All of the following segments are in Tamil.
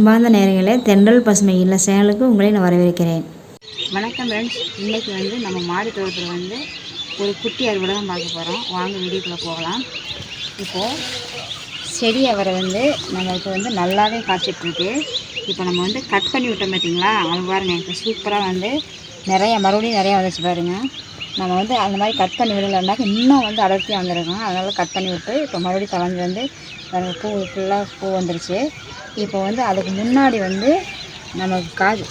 அன்பார்ந்த நேயர்களே, தென்றல் பசுமை இல்ல சேனலுக்கு உங்களை நான் வரவேற்கிறேன். வணக்கம் ஃப்ரெண்ட்ஸ். இன்றைக்கி நம்ம மாடி தோட்டத்தில் ஒரு குட்டி அறுவடை தான் பார்க்க போகிறோம். வாங்க வீடியோக்குள்ளே போகலாம். இப்போது செடி அவரை நம்ம இப்போ நல்லாவே காய்ச்சிட்ருக்கு. இப்போ நம்ம கட் பண்ணி விட்டோம் பார்த்தீங்களா, அது பாருங்கள். இப்போ சூப்பராக மறுபடியும் நிறையா வந்துச்சு பாருங்கள். நம்ம அந்த மாதிரி கட் பண்ணி விடலைன்னாக்க இன்னும் அடர்த்தியாக வந்துருக்கோம். அதனால் கட் பண்ணி விட்டு இப்போ மறுபடியும் கலந்து பூ ஃபுல்லாக பூ வந்துருச்சு. இப்போ அதுக்கு முன்னாடி நமக்கு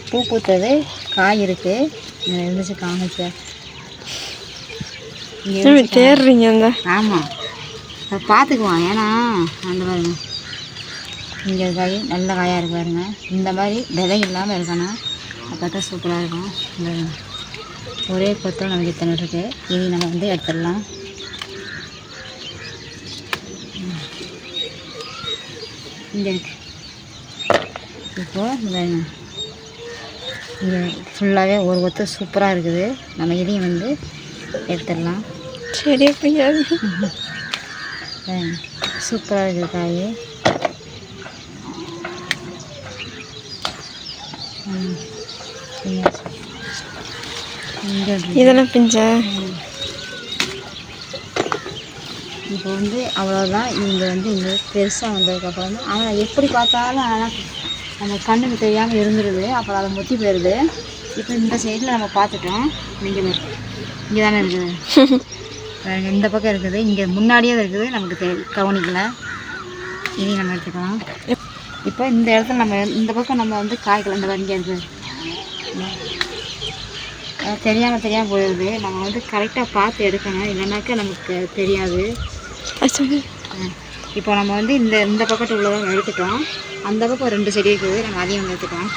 பூ பூத்தது காய் இருக்குது. இருந்துச்சு காமிச்ச தேடுறீங்க. ஆமாம், அதை பார்த்துக்குவோம். ஏன்னா அந்த பாருங்க, இங்கே காய் நல்ல காயாக இருக்கு பாருங்க. இந்த மாதிரி விதை இல்லாமல் இருக்கணும், அப்போ தான் சூப்பராக இருக்கும். இந்த ஒரே கொத்தம் நமக்கு இத்தனை இருக்குது. இது நம்ம எடுத்துடலாம். இங்கே இருக்கு. இப்போது இங்கே ஃபுல்லாகவே ஒரு கொத்து சூப்பராக இருக்குது. நம்ம இதையும் எடுத்துடலாம். சரி, புரியாது. சூப்பராக இருக்குது காய். இதெல்லாம் பிஞ்ச இப்போ அவ்வளோதான். இங்கே இங்கே பெருசாக வந்ததுக்கப்புறம் ஆனால் எப்படி பார்த்தாலும் ஆனால் நம்ம கண்ணுக்கு தெரியாமல் இருந்துருது. அப்புறம் அதை முத்தி போயிடுது. இப்போ இந்த சைடில் நம்ம பார்த்துட்டோம். நீங்கள் இங்கே தானே இருக்குது, இந்த பக்கம் இருக்குது, இங்கே முன்னாடியே இருக்குது. நமக்கு கவனிக்கல. இதையும் நம்ம எடுத்துக்கலாம். இப்போ இந்த இடத்துல நம்ம இந்த பக்கம் நம்ம காய்க்கலாம். இந்த இங்கே இருக்குது, தெரியாமல் போயிடுது. நம்ம கரெக்டாக பார்த்து எடுக்கணும், இல்லைனாக்கா நமக்கு தெரியாது. இப்போ நம்ம இந்த பக்கத்து உள்ளதான் எடுத்துட்டோம். அந்த பக்கம் 2 செடி இருக்குது, நம்ம அதையும் எடுத்துட்டோம்.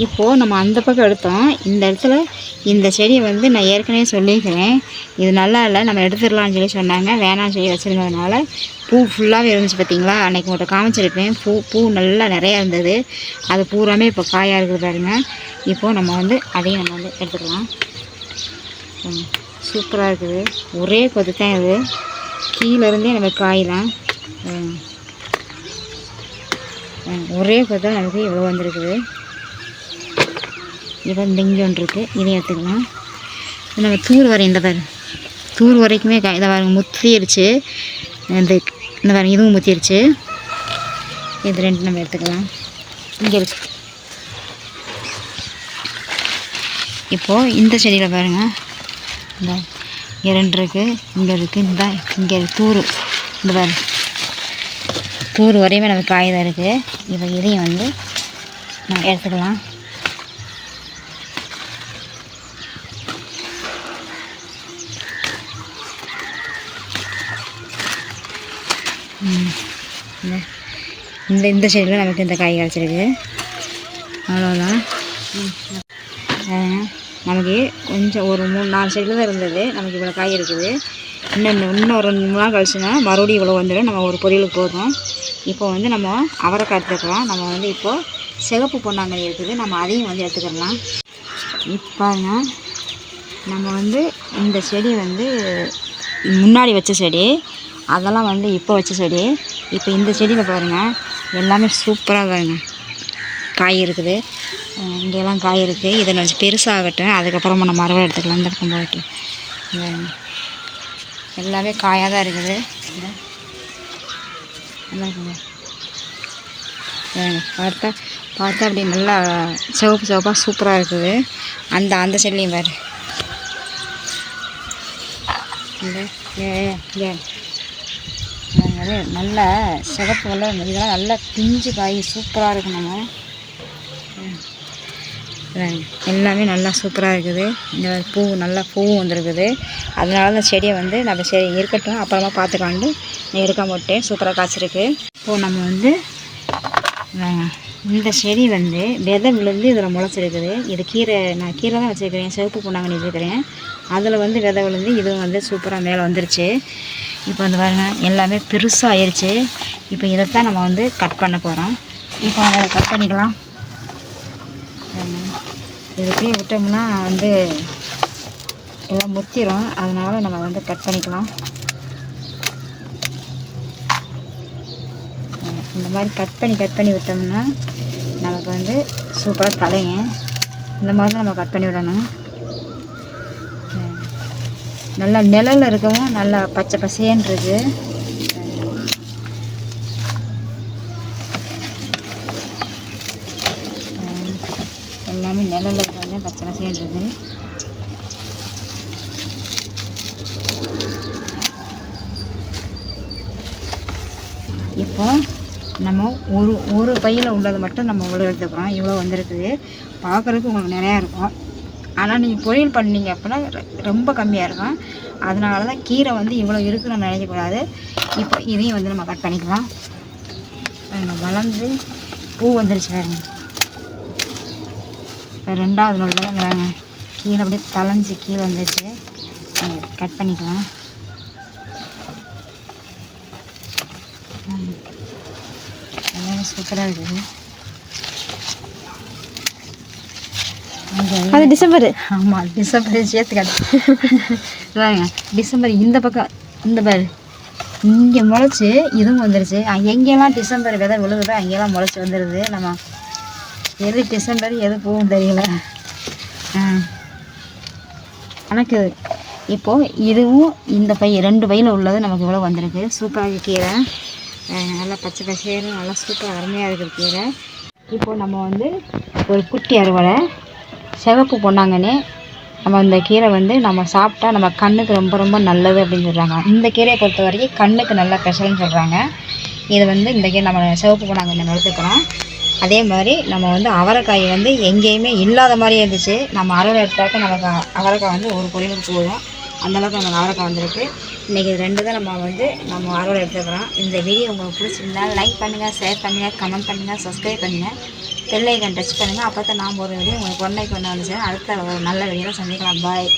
இப்போது நம்ம அந்த பக்கம் எடுத்தோம். இந்த இடத்துல இந்த செடியை நான் ஏற்கனவே சொல்லியிருக்கிறேன், இது நல்லா இல்லை, நம்ம எடுத்துடலாம்னு சொல்லி சொன்னாங்க. வேணாம் சொல்லி வச்சுருந்ததுனால பூ ஃபுல்லாகவே இருந்துச்சு பார்த்தீங்களா. அன்றைக்கி உங்கள்கிட்ட காமிச்சிருப்பேன். பூ நல்லா நிறையா இருந்தது. அது பூராமே இப்போ காயாக இருக்குது பாருங்க. இப்போது நம்ம அதையும் நம்ம எடுத்துக்கலாம். சூப்பராக இருக்குது. ஒரே கொத்து தான் இது, கீழேருந்தே நம்ம காய் தான். ஒரே கொத்து தான் நமக்கு இவ்வளோ வந்திருக்குது. இப்போ இங்கே ஒன்று இருக்குது, இதையும் எடுத்துக்கலாம். நம்ம தூர் வரை இந்த பாரு, தூர் வரைக்குமே காய் இதை பாருங்க, முத்திருச்சு. இந்த பாருங்க, இதுவும் முத்திருச்சு. இது 2 நம்ம எடுத்துக்கலாம். இங்கே இருக்கு. இப்போது இந்த செடியில் பாருங்கள், இந்த 2 இருக்குது, இங்கே இருக்குது, இங்கே தூர், இந்த பாரு தூர் வரையுமே நமக்கு காய் தான் இருக்குது. இப்போ இதையும் நம்ம எடுத்துக்கலாம். இந்த செடியில் நமக்கு இந்த காய் கிடச்சிருக்கு. அவ்வளோதான். நமக்கு கொஞ்சம் ஒரு 3-4 செடியில் தான் இருந்தது. நமக்கு இவ்வளோ காய் இருக்குது. இன்னும் ஒரு 2-3 நாள் கழிச்சுன்னா மறுபடியும் இவ்வளோ வந்துடும். நம்ம ஒரு பொரியலுக்கு போதும். இப்போ நம்ம அவரைக்காய் எடுத்துக்கலாம். நம்ம இப்போது சிகப்பு பொன்னாங்கண்ணி இருக்குது, நம்ம அதையும் எடுத்துக்கலாம். இப்போங்க நம்ம இந்த செடி முன்னாடி வச்ச செடி, அதெல்லாம் இப்போ வச்ச செடி. இப்போ இந்த செடியில் பாருங்கள், எல்லாமே சூப்பராக பாருங்க காய் இருக்குது. இங்கெல்லாம் காய் இருக்குது. இதை நான் பெருசாகட்டும், அதுக்கப்புறமா நம்ம அறுவடை எடுத்துக்கலாம். இந்த பக்கம் போயிட்டு எல்லாமே காயாக தான் இருக்குது. நல்லா இருக்குங்க. பார்த்தா அப்படி நல்லா சிவப்பாக சூப்பராக இருக்குது. அந்த செடிலையும் பாரு, நல்ல சிவப்பு இதெல்லாம் நல்லா பிஞ்சு காய் சூப்பராக இருக்கும். நம்ம எல்லாமே நல்லா சூப்பராக இருக்குது. இந்த பூவும் வந்துருக்குது. அதனால அந்த செடியை நம்ம சரி இருக்கட்டும், அப்புறமா பார்த்துக்கலான்னு எடுக்க மாட்டேன். சூப்பராக காய்ச்சிருக்கு. இப்போது நம்ம இந்த செடி விதை விழுந்து இதில் முளைச்சிருக்குது. இது கீரை, நான் கீரை தான் வச்சுருக்கிறேன், சிவப்பு பொன்னாங்கண்ணி வச்சுருக்கிறேன். அதில் விதை விழுந்து இதுவும் சூப்பராக மேலே வந்துருச்சு. இப்போ பாருங்க, எல்லாமே பெருசாக ஆயிடுச்சு. இப்போ இதைத்தான் நம்ம கட் பண்ண போகிறோம். இப்போ அதை கட் பண்ணிக்கலாம். இதுக்கே விட்டோம்னா எல்லாம் முத்திரும். அதனால் நம்ம கட் பண்ணிக்கலாம். இந்த மாதிரி கட் பண்ணி விட்டோம்னா நமக்கு வந்து சூப்பராக தலைங்க. இந்த மாதிரி நம்ம கட் பண்ணி விடணும். நல்லா நிழலில் இருக்கவும் நல்லா பச்சை பசேன்னு இருக்குது. எல்லாமே நிழலில் இருக்கிறது பச்சை பசேன்னு இருக்குது. இப்போ நம்ம ஒரு பையில் உள்ளது மட்டும் நம்ம இவ்வளோ எடுத்துக்கிறோம். இவ்வளோ வந்துருக்குது. பார்க்குறதுக்கு உங்களுக்கு நிறையா இருக்கும். ஆனால் நீங்கள் பொரியல் பண்ணீங்க அப்படின்னா ரொம்ப கம்மியாக இருக்கும். அதனால தான் கீரை வந்து இவ்வளோ இருக்குன்னு நினைக்கக்கூடாது. இப்போ இதையும் வந்து நம்ம கட் பண்ணிக்கலாம். வளர்ந்து பூ வந்துருச்சு பாருங்க. இப்போ 2வது நூல்தாங்க கீழே அப்படியே தளைஞ்சி கீழே வந்துருச்சு. கட் பண்ணிக்கலாம். எல்லாமே சூப்பராக இருக்குது. அது டிசம்பர். ஆமாம், டிசம்பர் சேர்த்து கட்டுங்க. டிசம்பர் இந்த பக்கம் இந்த பேர் இங்கே முளைச்சி இதுவும் வந்துருச்சு. எங்கெல்லாம் டிசம்பர் விதை விழுகுதோ அங்கெல்லாம் முளைச்சி வந்துடுது. நம்ம எது டிசம்பர் எது பூவும் தெரியல. எனக்கு இப்போது இதுவும் இந்த பை 2 பையில் உள்ளது நமக்கு இவ்வளோ வந்திருக்கு. சூப்பராக கீரை நல்லா பச்சை பசேன்னு நல்லா சூப்பராக அருமையாக இருக்கிற கீரை. இப்போது நம்ம வந்து ஒரு குட்டி அறுவடை சிவப்பு பொன்னாங்கண்ணி. நம்ம இந்த கீரை வந்து நம்ம சாப்பிட்டா நம்ம கண்ணுக்கு ரொம்ப ரொம்ப நல்லது அப்படின்னு சொல்கிறாங்க. இந்த கீரையை பொறுத்த வரைக்கும் கண்ணுக்கு நல்லா ஸ்பெஷல்னு சொல்கிறாங்க. இது வந்து இந்த கீரை நம்ம சிவப்பு பொன்னாங்கண்ணி நம்ம எடுத்துக்கிறோம். அதே மாதிரி நம்ம வந்து அவரைக்காய் வந்து எங்கேயுமே இல்லாத மாதிரியே இருந்துச்சு. நம்ம அறுவடை எடுத்தாக்க நமக்கு அவரைக்காய் வந்து ஒரு பொரியலுக்கு போதும். அந்தளவுக்கு நமக்கு அவரைக்காய் வந்திருக்கு. இன்றைக்கி 2 தான் நம்ம அறுவடை எடுத்துக்கிறோம். இந்த வீடியோ உங்களுக்கு பிடிச்சிருந்தா லைக் பண்ணுங்கள், ஷேர் பண்ணுங்கள், கமெண்ட் பண்ணுங்கள், சப்ஸ்கிரைப் பண்ணுங்கள், பெல் ஐக்கான் டச் பண்ணுங்கள். அப்போ தான் நாம் ஒரு வீடியோ உங்களுக்கு ஒன்றைக்கு ஒன்று வந்துச்சு. அடுத்த ஒரு நல்ல வீடியோவில் சந்திக்கலாம். பாய்.